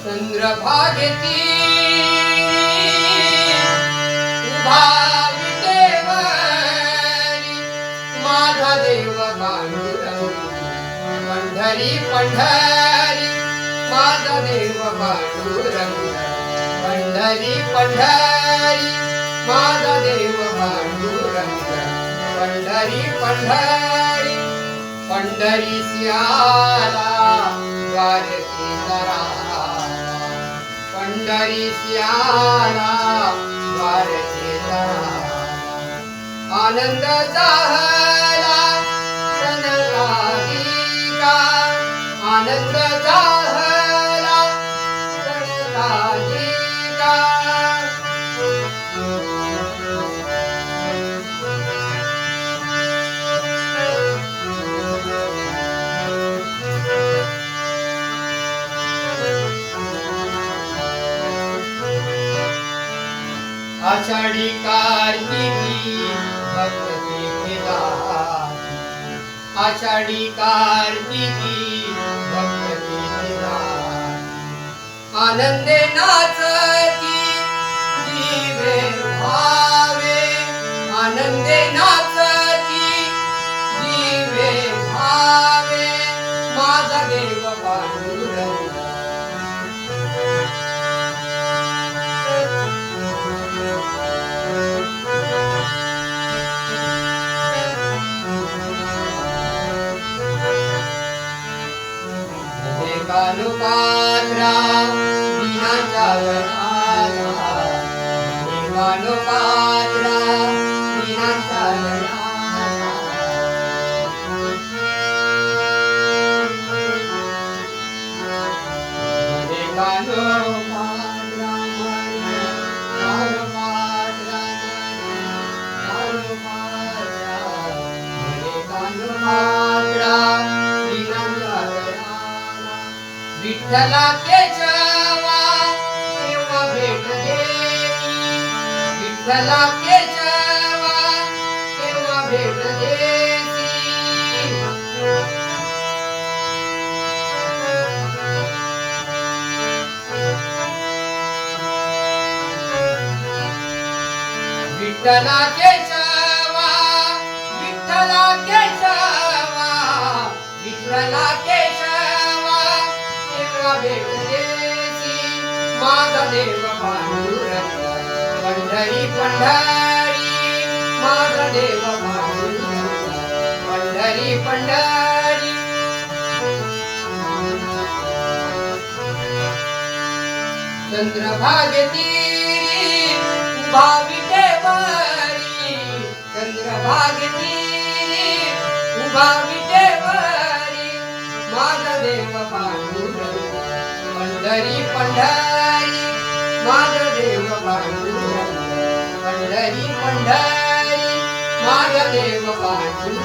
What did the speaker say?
चंद्रभागेती उभा विटेवरी माझा देव पांडुरंग पंढरी पंढरी माझा देव पांडुरंग पंढरी पंढरी माझा देव पांडुरंग पंढरी पंढरी पंढरी सियाला द्वारकी दराला पंढरी सियाला द्वारकी दराला आनंद झाला सनकादिका आनंद झाला सनकादिका आषाढी कार्तिकी भक्ती निधानी आषाढी कार्तिकी भक्ती निधानी आनंदे नाचती दिवे भावे आनंदे नाचती दिवे भावे माझा देव पांडुरंग कानुपात्रा विनाचा वराला कानुपात्रा विनाचा वराला कानुपात्रा कानुपात्रा कानुपात्रा विनाचा विठ्ठला केशवा केव्हा भेट देवी विठ्ठला केशवा केव्हा भेट देवी विठ्ठला केशवा विठ्ठला केशवा विठ्ठला केशवा भेट देसी माझा देव पांडुरंग पंढरी पंढरी माझा देव पांडुरंग पंढरी पंढरी चंद्रभागेती उभा विटेवरी चंद्रभागेती उभा विटेवरी माझा देव पांडुरंग पंढरी पंढरी माझा देव पांडुरंग पंढरी पंढरी माझा देव पांडुरंग